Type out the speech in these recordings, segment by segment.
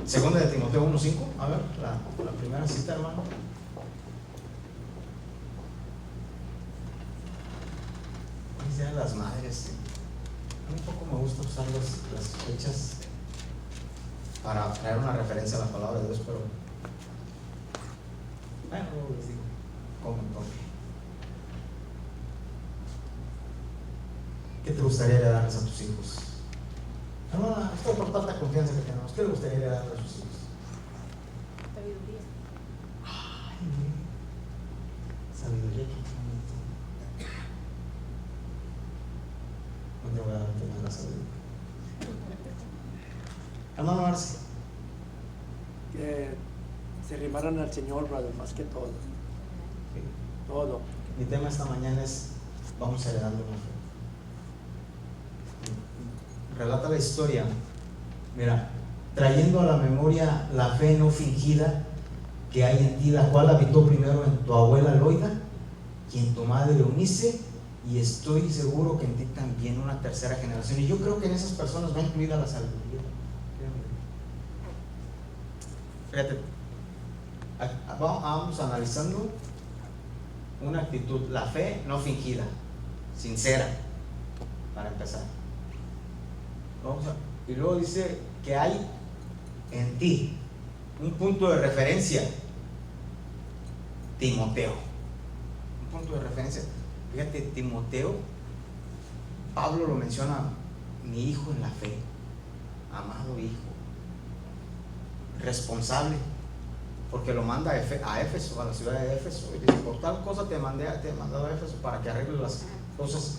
Segunda de Timoteo 1:5. A ver, la primera cita, hermano. Dicen las madres. A mí un poco me gusta usar las fechas para traer una referencia a la palabra de Dios, pero bueno, luego les digo cómo. ¿Qué te gustaría darles a tus hijos? No, esto por tanta confianza que tenemos. ¿Qué le gustaría darle a sus hijos? Sabiduría. Ay, sabiduría, qué bonito. No te voy a dar el tema de la sabiduría. Hermano Marce. Que se rimaran al Señor, brother, más que todo. Sí. Todo. Mi tema esta mañana es: vamos heredando una fe. Relata la historia, mira, trayendo a la memoria la fe no fingida que hay en ti, la cual habitó primero en tu abuela Loida y en tu madre Eunice, y estoy seguro que en ti también una tercera generación. Y yo creo que en esas personas va incluida la sabiduría. Fíjate, vamos analizando una actitud, la fe no fingida, sincera, para empezar. Y luego dice que hay en ti un punto de referencia, Timoteo. Un punto de referencia. Fíjate, Timoteo, Pablo lo menciona: mi hijo en la fe, amado hijo, responsable, porque lo manda a Éfeso, a la ciudad de Éfeso, y dice: por tal cosa te he mandado a Éfeso para que arregles las cosas,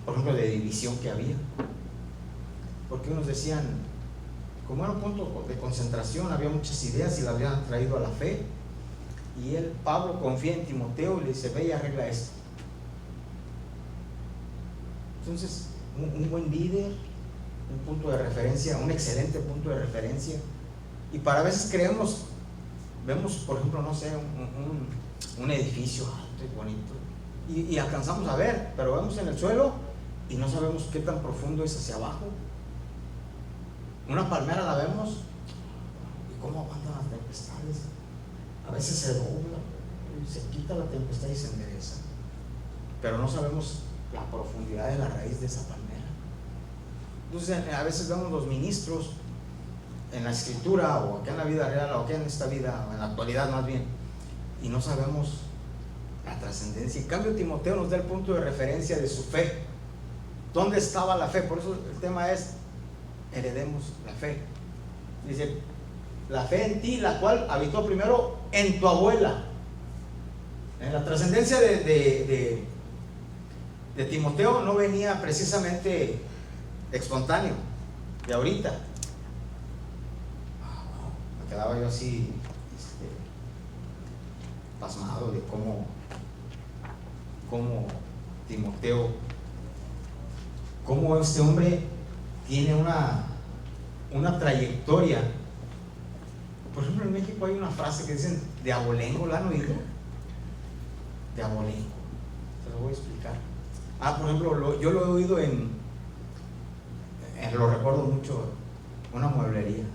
por ejemplo, de división que había. Porque unos decían, como era un punto de concentración, había muchas ideas y la habían traído a la fe, y Pablo confía en Timoteo y le dice: ve y arregla esto. Entonces, un buen líder, un punto de referencia, un excelente punto de referencia. Y para veces vemos, por ejemplo, no sé, un edificio alto y bonito, y alcanzamos a ver, pero vemos en el suelo y no sabemos qué tan profundo es hacia abajo. Una palmera la vemos y cómo aguantan las tempestades. A veces se dobla y se quita la tempestad y se endereza, pero no sabemos la profundidad de la raíz de esa palmera. Entonces a veces vemos los ministros en la escritura, o aquí en la vida real, o aquí en esta vida, o en la actualidad más bien, y no sabemos la trascendencia. En cambio, Timoteo nos da el punto de referencia de su fe. ¿Dónde estaba la fe? Por eso el tema es: heredemos la fe. Dice: la fe en ti, la cual habitó primero en tu abuela. En la trascendencia de Timoteo no venía precisamente espontáneo, de ahorita. Me quedaba yo así pasmado de cómo Timoteo, cómo este hombre tiene una trayectoria. Por ejemplo, en México hay una frase que dicen de abolengo. ¿La han oído? De abolengo. Se lo voy a explicar. Por ejemplo, yo lo he oído lo recuerdo mucho, una mueblería.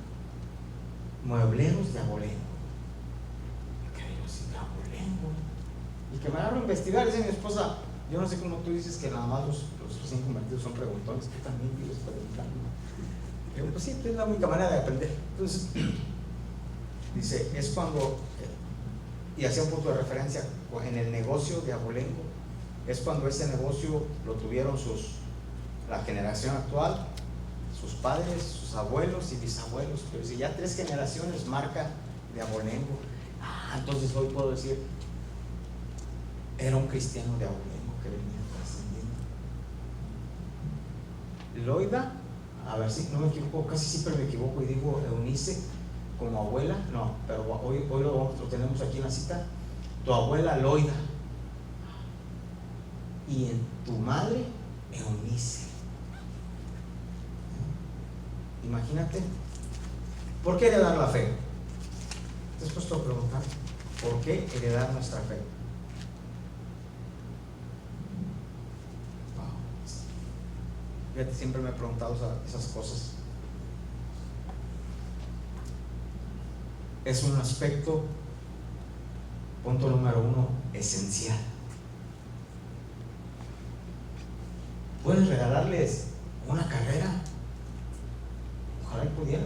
Muebleros de abolengo. ¿Qué digo así, de abolengo? Y que me agarro a investigar, dice mi esposa: yo no sé cómo tú dices que nada más los recién convertidos son preguntones, que también vives preguntando. Digo, pues sí, es la única manera de aprender. Entonces, dice, es cuando, y hacía un punto de referencia, en el negocio de abolengo, es cuando ese negocio lo tuvieron la generación actual, sus padres, sus abuelos y bisabuelos, pero si ya 3 generaciones marca de abolengo. Entonces hoy puedo decir: era un cristiano de abolengo que venía trascendiendo. Loida, a ver si no me equivoco, casi siempre me equivoco y digo Eunice como abuela, no, pero hoy lo tenemos aquí en la cita: tu abuela Loida, y en tu madre Eunice. Imagínate, ¿por qué heredar la fe? ¿Te has puesto a preguntar por qué heredar nuestra fe? Fíjate, siempre me he preguntado esas cosas. es un aspecto, punto número 1, esencial. Puedes regalarles una carrera, ojalá y pudiera.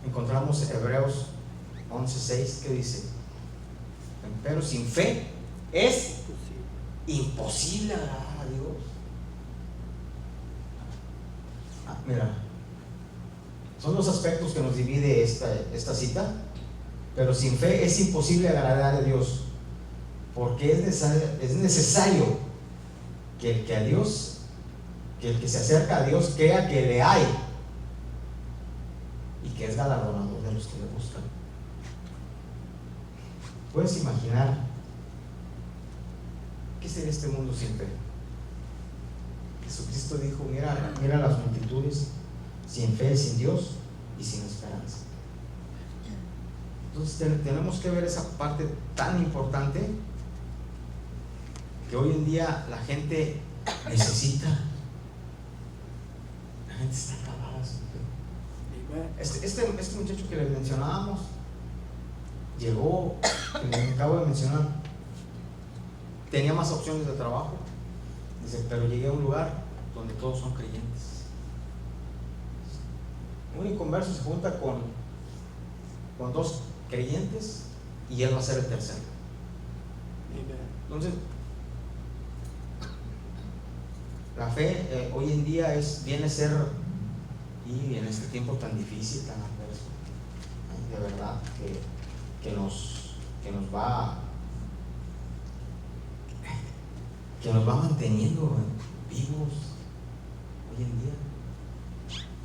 Encontramos Hebreos 11:6 que dice: pero sin fe es imposible agradar a Dios. Mira, son los aspectos que nos divide esta cita. Pero sin fe es imposible agradar a Dios, porque es necesario que el que se acerca a Dios crea que le hay y que es galardonador de los que le buscan. ¿Puedes imaginar qué sería este mundo sin fe? Jesucristo dijo: mira las multitudes sin fe, sin Dios y sin esperanza. Entonces tenemos que ver esa parte tan importante que hoy en día la gente necesita. La gente está acabada sin fe. Este muchacho que le mencionábamos llegó, que le acabo de mencionar, tenía más opciones de trabajo. Dice: pero llegué a un lugar donde todos son creyentes. Un inconverso se junta con 2 creyentes y él va a ser el tercero. Entonces, la fe hoy en día viene a ser, y en este tiempo tan difícil, tan adverso, de verdad que nos va manteniendo vivos hoy en día.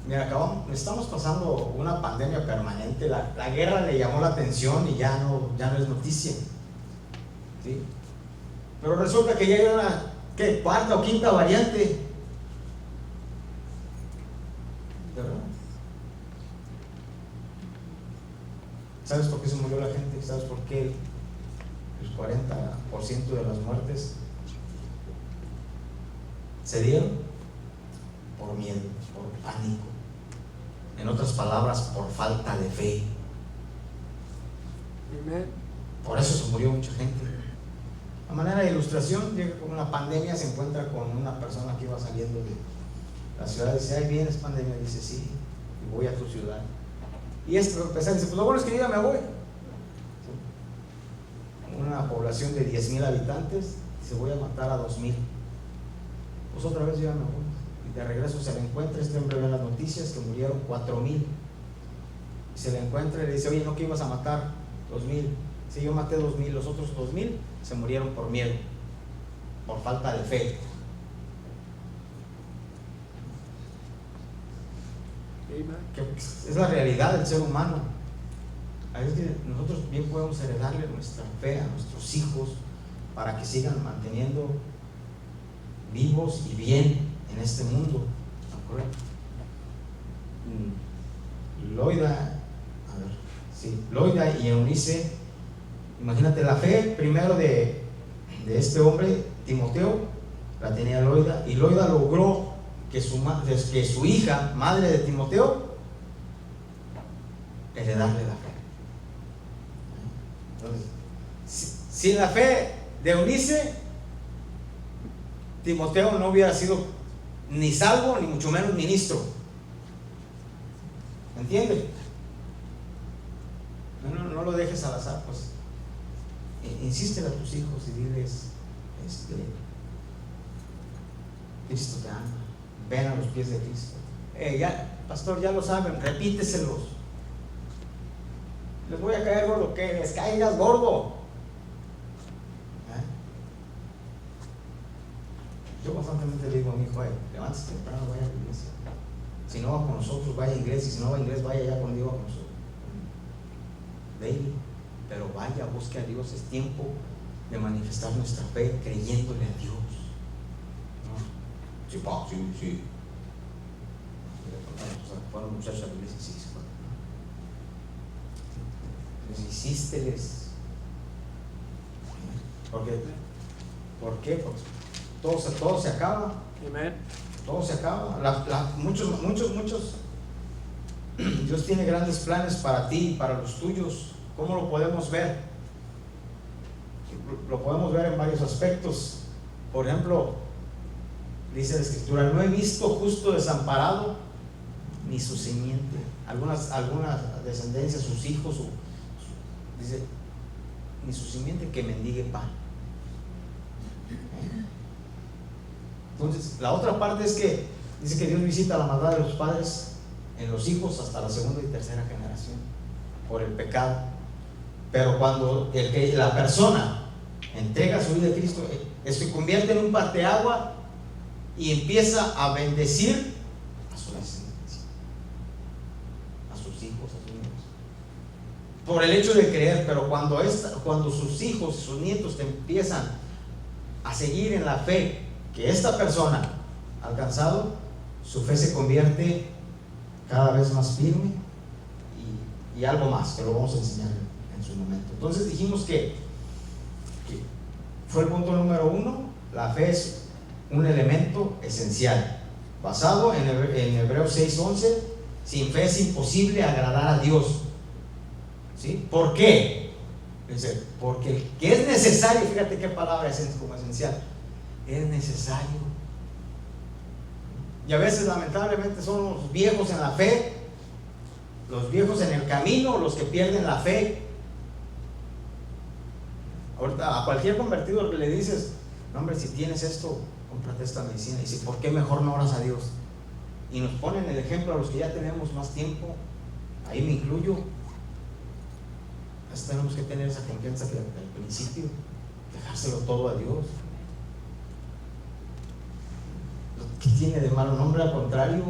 Mira, estamos pasando una pandemia permanente. La guerra le llamó la atención y ya no es noticia, ¿sí? Pero resulta que ya hay una cuarta o quinta variante, ¿verdad? ¿Sabes por qué se murió la gente? ¿Sabes por qué el 40% de las muertes se dieron? Por miedo, por pánico. En otras palabras, por falta de fe. Por eso se murió mucha gente. A manera de ilustración, llega con una pandemia, se encuentra con una persona que iba saliendo de la ciudad y dice: ahí vienes pandemia. Dice: sí, y voy a tu ciudad. Y dice: pues lo bueno es que yo ya me voy. Una población de 10,000 habitantes, dice: voy a matar a 2,000. Pues otra vez yo ya me voy. Y de regreso se le encuentra, este hombre ve en las noticias que murieron 4,000. Y se le encuentra y le dice: oye, ¿no que ibas a matar 2,000? Sí, yo maté 2,000. Los otros 2,000 se murieron por miedo, por falta de fe. Que es la realidad del ser humano. Es que nosotros bien podemos heredarle nuestra fe a nuestros hijos para que sigan manteniendo vivos y bien en este mundo. Loida y Eunice, imagínate la fe primero de este hombre, Timoteo, la tenía Loida, y Loida logró que su hija, madre de Timoteo, heredarle la fe. Entonces, sin la fe de Eunice, Timoteo no hubiera sido ni salvo, ni mucho menos ministro. ¿Me entiendes? No lo dejes al azar, pues. Insístele a tus hijos y diles: Cristo te ama, ven a los pies de Cristo. Pastor, ya lo saben, repíteselos. Les voy a caer gordo, que les caigas gordo. Yo constantemente le digo a mi hijo: levántese temprano, vaya a la iglesia. Si no va con nosotros, vaya a inglés. Y si no va a inglés, vaya ya conmigo con nosotros. Daily. Pero vaya, busque a Dios. Es tiempo de manifestar nuestra fe creyéndole a Dios. ¿No? Sí, pa, sí. Fueron muchachos a la iglesia, sí, se fueron. Entonces, insísteles. ¿Por qué? Porque todo se acaba. Amen. Todo se acaba. Muchos Dios tiene grandes planes para ti y para los tuyos. ¿Cómo lo podemos ver? Lo podemos ver en varios aspectos. Por ejemplo, dice la Escritura: no he visto justo desamparado ni su simiente. Algunas descendencias, sus hijos, dice, ni su simiente que mendigue pan. Entonces, la otra parte es que dice que Dios visita la maldad de los padres en los hijos hasta la segunda y tercera generación por el pecado. Pero cuando la persona entrega su vida a Cristo, se convierte en un parteagua y empieza a bendecir a su descendencia, a sus hijos, a sus nietos, por el hecho de creer. Pero cuando sus hijos y sus nietos te empiezan a seguir en la fe que esta persona ha alcanzado, su fe se convierte cada vez más firme y algo más, que lo vamos a enseñar en su momento. Entonces dijimos que fue el punto número 1. La fe es un elemento esencial, basado en Hebreos 6:11. Sin fe es imposible agradar a Dios. ¿Sí? ¿Por qué? Porque que es necesario, fíjate qué palabra es como esencial, es necesario. Y a veces lamentablemente son los viejos en la fe, los viejos en el camino, los que pierden la fe. Ahorita a cualquier convertido le dices: no, hombre, si tienes esto, cómprate esta medicina. Y dice: ¿por qué mejor no oras a Dios? Y nos ponen el ejemplo a los que ya tenemos más tiempo, ahí me incluyo. Entonces tenemos que tener esa confianza que al principio, dejárselo todo a Dios. ¿Qué tiene de malo? Nombre, al contrario.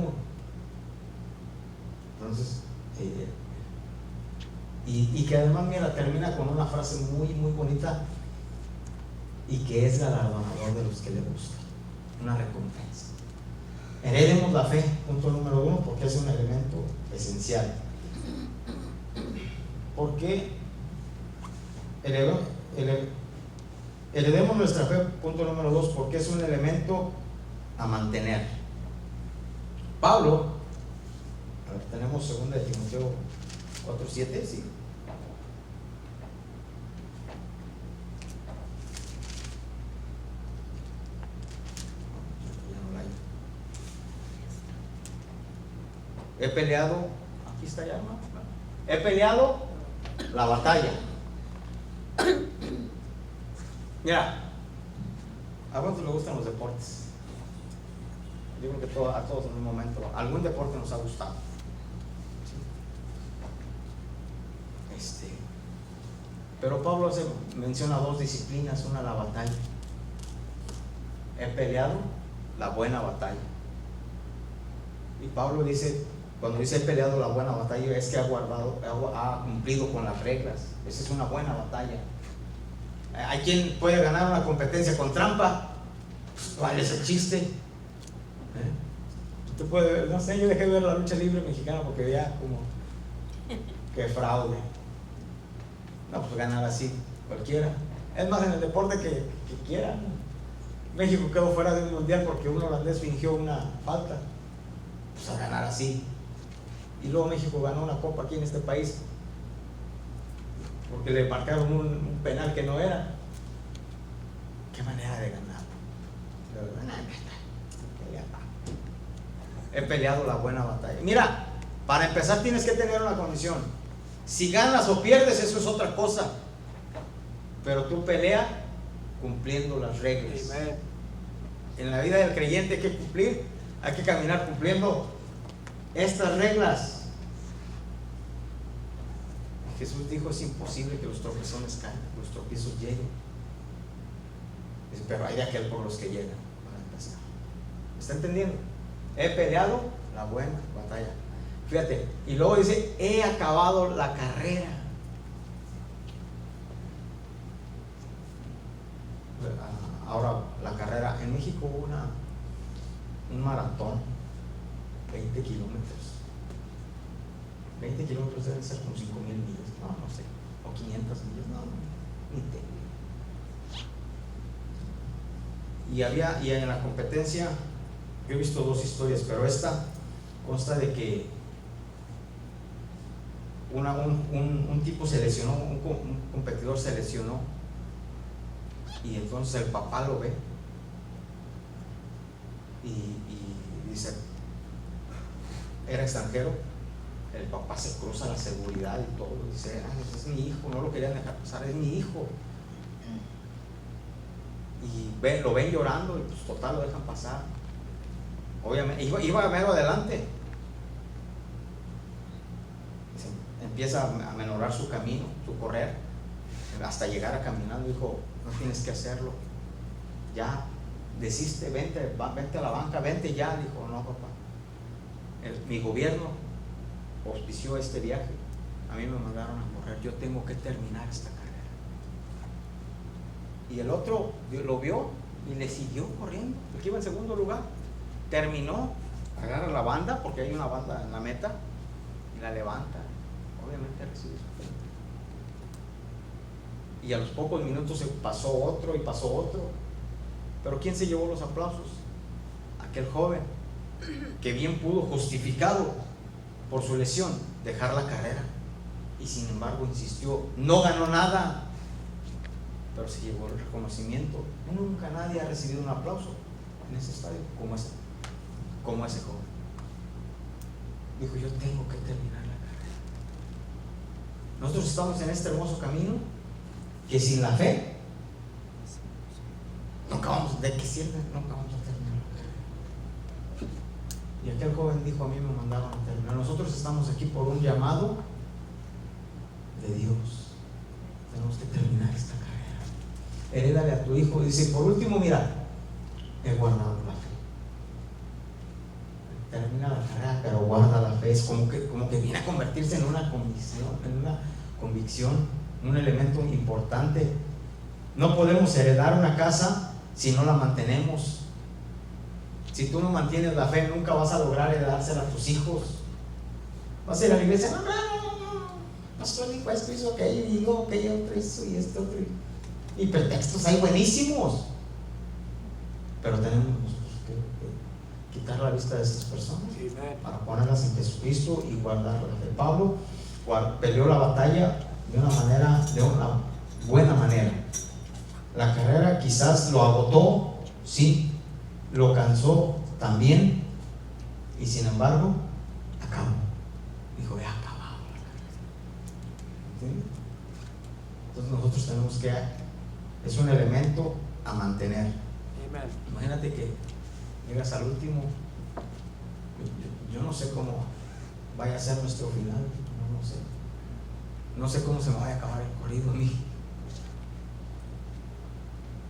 Entonces, y que además, mira, termina con una frase muy, muy bonita: y que es galardonador de los que le buscan. Una recompensa. Heredemos la fe, punto número 1, porque es un elemento esencial. ¿Por qué? Heredemos nuestra fe, punto número 2, porque es un elemento a mantener. Pablo, a ver, tenemos 2 de Timoteo 4:7, sí. He peleado, aquí está ya, ¿no? He peleado la batalla. Mira, ¿a cuántos les gustan los deportes? Yo creo que a todos en un momento algún deporte nos ha gustado. ¿Sí? Pero Pablo menciona 2 disciplinas, una la batalla. He peleado la buena batalla. Y Pablo dice, cuando dice he peleado la buena batalla, es que ha cumplido con las reglas. Esa es una buena batalla. Hay quien puede ganar una competencia con trampa. ¿Cuál es el chiste? Usted puede ver, no sé, yo dejé de ver la lucha libre mexicana porque veía como que fraude. No, pues ganar así cualquiera. Es más, en el deporte que quiera. México quedó fuera del mundial porque un holandés fingió una falta. Pues a ganar así. Y luego México ganó una copa aquí en este país porque le marcaron un penal que no era. ¿Qué manera de ganar? He peleado la buena batalla. Mira, para empezar tienes que tener una condición. Si ganas o pierdes, eso es otra cosa. Pero tú pelea cumpliendo las reglas. Amen. En la vida del creyente hay que cumplir, hay que caminar cumpliendo estas reglas. Jesús dijo: es imposible que los tropezones caigan, los tropiezos lleguen. Pero hay de aquel por los que llegan para empezar. ¿Está entendiendo? He peleado la buena batalla. Fíjate, y luego dice: he acabado la carrera. Ahora, la carrera en México hubo un maratón, 20 kilómetros. 20 kilómetros deben ser como 5,000 millas, no sé, o 500 millas, no, ni tengo. Y en la competencia, yo he visto 2 historias, pero esta consta de que un tipo se lesionó, un competidor se lesionó, y entonces el papá lo ve y dice, era extranjero, el papá se cruza la seguridad y todo, dice, ay, es mi hijo, no lo querían dejar pasar, es mi hijo. Y lo ven llorando y pues total lo dejan pasar. Obviamente, iba mero adelante. Empieza a menorar su camino, su correr, hasta llegar a caminando. Dijo, no tienes que hacerlo, ya, desiste, vente a la banca, vente ya. Dijo, no papá, mi gobierno auspició este viaje, a mí me mandaron a correr, yo tengo que terminar esta carrera. Y el otro lo vio y le siguió corriendo, el que iba en segundo lugar, terminó, agarra la banda, porque hay una banda en la meta, y la levanta. Obviamente recibe su premio. Y a los pocos minutos se pasó otro y pasó otro. Pero ¿quién se llevó los aplausos? Aquel joven que bien pudo, justificado por su lesión, dejar la carrera, y sin embargo insistió. No ganó nada, pero se llevó el reconocimiento. Nunca nadie ha recibido un aplauso en ese estadio como ese joven. Dijo, yo tengo que terminar la carrera. Nosotros estamos en este hermoso camino que sin la fe nunca vamos, ¿de qué sirve? Nunca vamos a terminar la carrera. Y aquel joven dijo, a mí me mandaron a terminar. Nosotros estamos aquí por un llamado de Dios. Tenemos que terminar esta carrera. Herédale a tu hijo. Dice, por último, mira, he guardado la fe. Termina la carrera, pero guarda la fe. Es como que viene a convertirse en una convicción, un elemento importante. No podemos heredar una casa si no la mantenemos. Si tú no mantienes la fe, nunca vas a lograr heredársela a tus hijos. Vas a ir a la iglesia, no, pastor dijo esto, hizo aquello, y digo aquello otro, eso y esto otro, y pretextos hay buenísimos, pero tenemos que quitar la vista de esas personas para ponerlas en Jesucristo y guardar la fe. Pablo peleó la batalla de una buena manera. La carrera quizás lo agotó, sí, lo cansó también, y sin embargo acabó. Dijo, he acabado la carrera. ¿Sí? Entonces nosotros tenemos que, es un elemento a mantener. Amen. Imagínate que llegas al último, yo no sé cómo vaya a ser nuestro final, no sé cómo se me vaya a acabar el corrido a mí,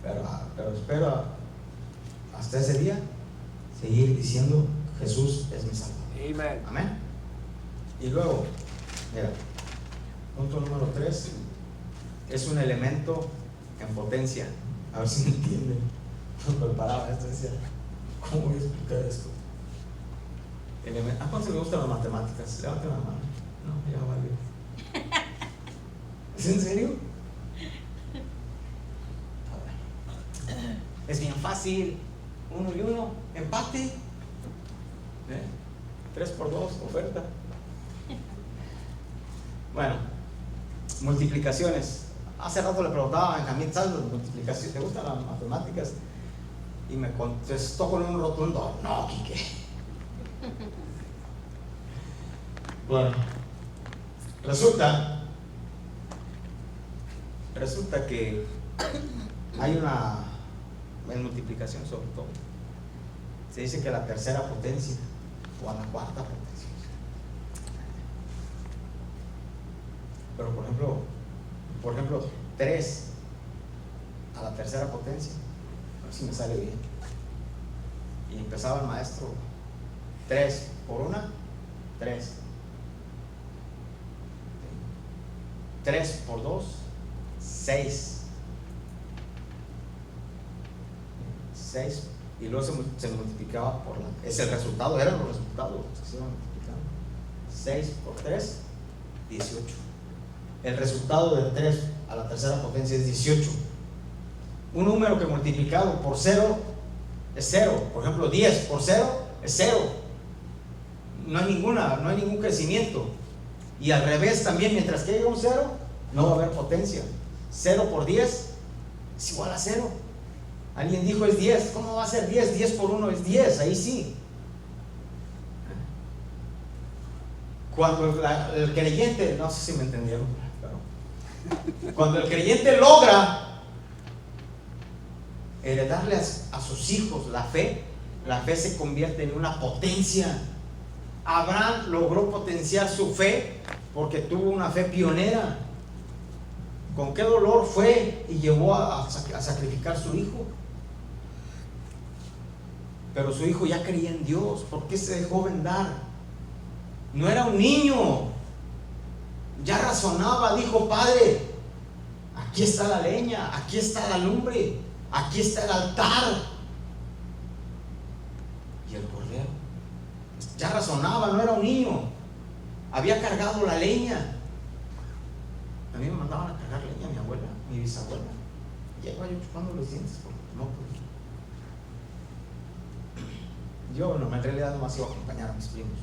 pero espero hasta ese día seguir diciendo, Jesús es mi Salvador. Amen. Amén. Y luego, mira, punto número 3 es un elemento en potencia. A ver si me entienden. No preparaba esto, decía, ¿cómo voy a explicar esto? ¿A cuánto le gustan las matemáticas? Levanten la mano. No, ya valió. ¿Es en serio? Es bien fácil. 1 y 1, empate. 3 por 2, oferta. Bueno, multiplicaciones. Hace rato le preguntaba a Benjamín, ¿sabes las multiplicaciones? ¿Te gustan las matemáticas? Y me contestó con un rotundo, no, Quique. Bueno, resulta que hay en multiplicación sobre todo, se dice que la tercera potencia o a la cuarta potencia. Pero por ejemplo 3 a la tercera potencia, a ver si me sale bien. Y empezaba el maestro, 3 por 1, 3. 3 por 2, 6. 6, y luego se multiplicaba por es el resultado, eran los resultados que se iban multiplicando. 6 por 3, 18. El resultado de 3 a la tercera potencia es 18. Un número que multiplicado por 0 es 0. Por ejemplo, 10 por 0 es 0. No hay ningún crecimiento. Y al revés también, mientras que haya un 0, no va a haber potencia. 0 por 10 es igual a 0. Alguien dijo es 10. ¿Cómo va a ser 10? 10 por 1 es 10, ahí sí. Cuando el creyente, no sé si me entendieron, pero cuando el creyente logra heredarle a sus hijos la fe se convierte en una potencia. Abraham logró potenciar su fe porque tuvo una fe pionera. Con qué dolor fue y llevó a sacrificar a su hijo. Pero su hijo ya creía en Dios. ¿Por qué se dejó vendar? No era un niño, ya razonaba. Dijo: Padre, aquí está la leña, aquí está la lumbre, aquí está el altar y el cordero. Ya razonaba, no era un niño. Había cargado la leña. A mí me mandaban a cargar leña, mi abuela, mi bisabuela. Llego yo chupando los dientes porque no podía. Yo en realidad nomás iba a acompañar a mis primos.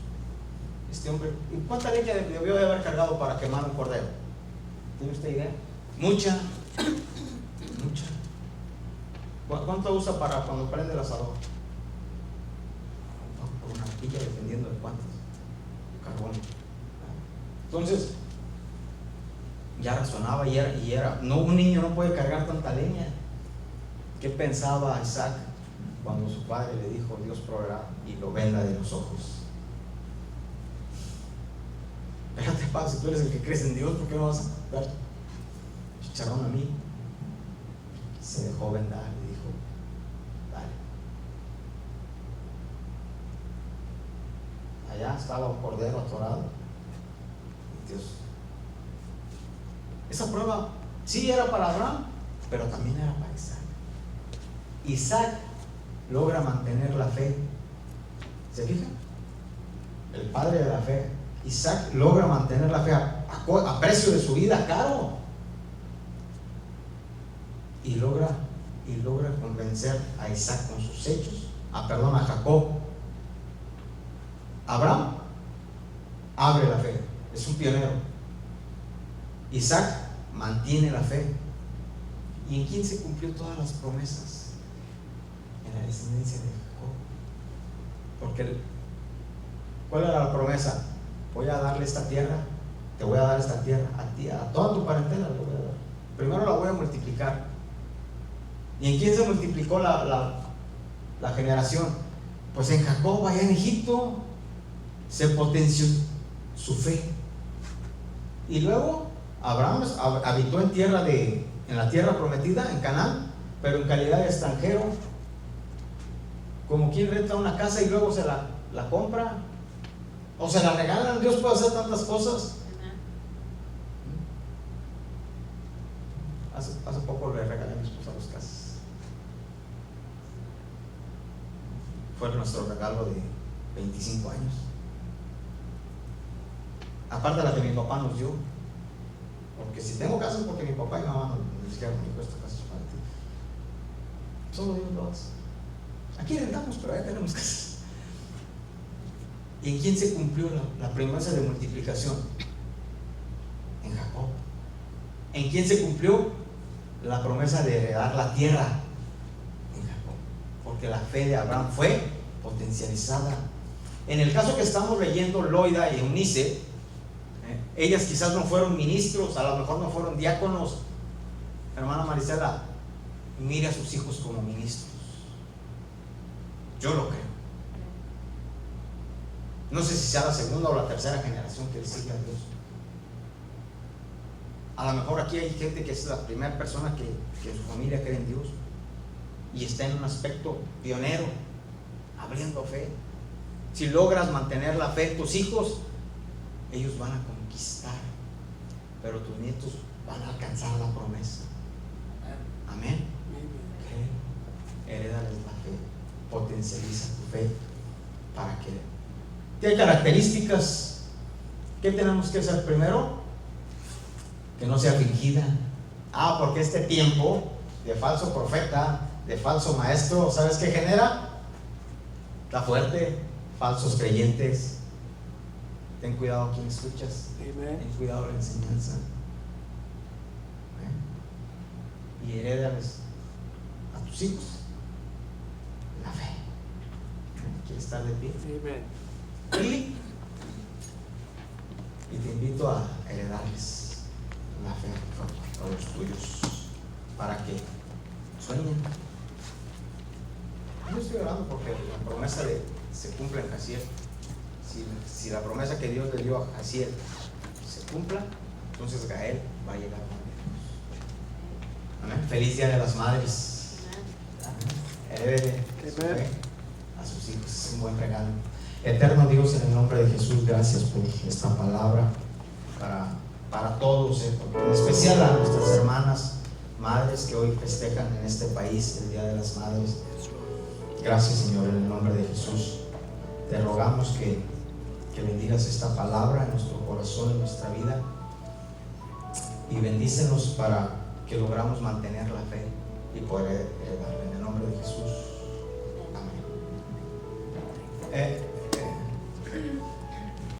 Este hombre, ¿y cuánta leña debió de haber cargado para quemar un cordero? ¿Tiene usted idea? Mucha. ¿Cuánto usa para cuando prende el asador? Por una horquilla, dependiendo de cuántos. Carbón. Entonces, ya razonaba y era. No, un niño no puede cargar tanta leña. ¿Qué pensaba Isaac cuando su padre le dijo: Dios proveerá y lo venda de los ojos? Espérate, padre, si tú eres el que crees en Dios, ¿por qué no vas a dar chicharrón a mí? Se dejó vendar y dijo: dale. Allá estaba un cordero atorado. Dios. Esa prueba sí era para Abraham, pero también era para Isaac. Isaac logra mantener la fe. ¿Se fijan? El padre de la fe. Isaac logra mantener la fe a precio de su vida caro. Y logra convencer a Isaac con sus hechos. A Jacob. Abraham abre la fe, es un pionero. Isaac mantiene la fe. ¿Y en quién se cumplió todas las promesas? En la descendencia de Jacob. Porque ¿cuál era la promesa? Voy a darle esta tierra, te voy a dar esta tierra a ti, a toda tu parentela le voy a dar. Primero la voy a multiplicar. ¿Y en quién se multiplicó la generación? Pues en Jacob, allá en Egipto, se potenció su fe. Y luego Abraham habitó en la tierra prometida, en Canaán, pero en calidad de extranjero, como quien renta una casa y luego se la compra o se la regalan. Dios puede hacer tantas cosas. Hace poco le regalé a mi esposa 2 casas. Fue nuestro regalo de 25 años. Aparte de la que mi papá nos dio. Porque si tengo casas, porque mi papá y mi mamá nos dijeron: esta casa es para ti. Solo Dios lo hace. Aquí rentamos, pero allá tenemos casas. ¿Y en quién se cumplió la promesa de multiplicación? En Jacob. ¿En quién se cumplió la promesa de heredar la tierra? En Jacob. Porque la fe de Abraham fue potencializada. En el caso que estamos leyendo, Loida y Eunice, ellas quizás no fueron ministros, a lo mejor no fueron diáconos. Hermana Marisela, mire a sus hijos como ministros. Yo lo creo. No sé si sea la segunda o la tercera generación que le sigue a Dios. A lo mejor aquí hay gente que es la primera persona que en su familia cree en Dios y está en un aspecto pionero, abriendo fe. Si logras mantener la fe en tus hijos, ellos van a conquistar, pero tus nietos van a alcanzar la promesa. Amén. Herédales la fe, potencializa tu fe para que. ¿Qué características? ¿Qué tenemos que hacer primero? Que no sea fingida. Porque este tiempo de falso profeta, de falso maestro, ¿sabes qué genera? Está fuerte, falsos creyentes. Ten cuidado a quien escuchas. Amen. Ten cuidado a la enseñanza. Y herédales a tus hijos la fe. ¿Quieres estar de pie? Amen. Y te invito a heredarles la fe a los tuyos para que sueñen. Yo estoy orando porque la promesa se cumpla en Jaciel. Si la promesa que Dios le dio a Jaciel se cumpla, entonces Gael va a llegar a Amén. Feliz Día de las Madres. Heredele su fe a sus hijos. Es un buen regalo. Eterno Dios, en el nombre de Jesús, gracias por esta palabra para todos, en especial a nuestras hermanas madres que hoy festejan en este país el Día de las Madres. Gracias, Señor, en el nombre de Jesús. Te rogamos que bendigas esta palabra en nuestro corazón, en nuestra vida, y bendícenos para que logramos mantener la fe y poder heredarla en el nombre de Jesús. Amén.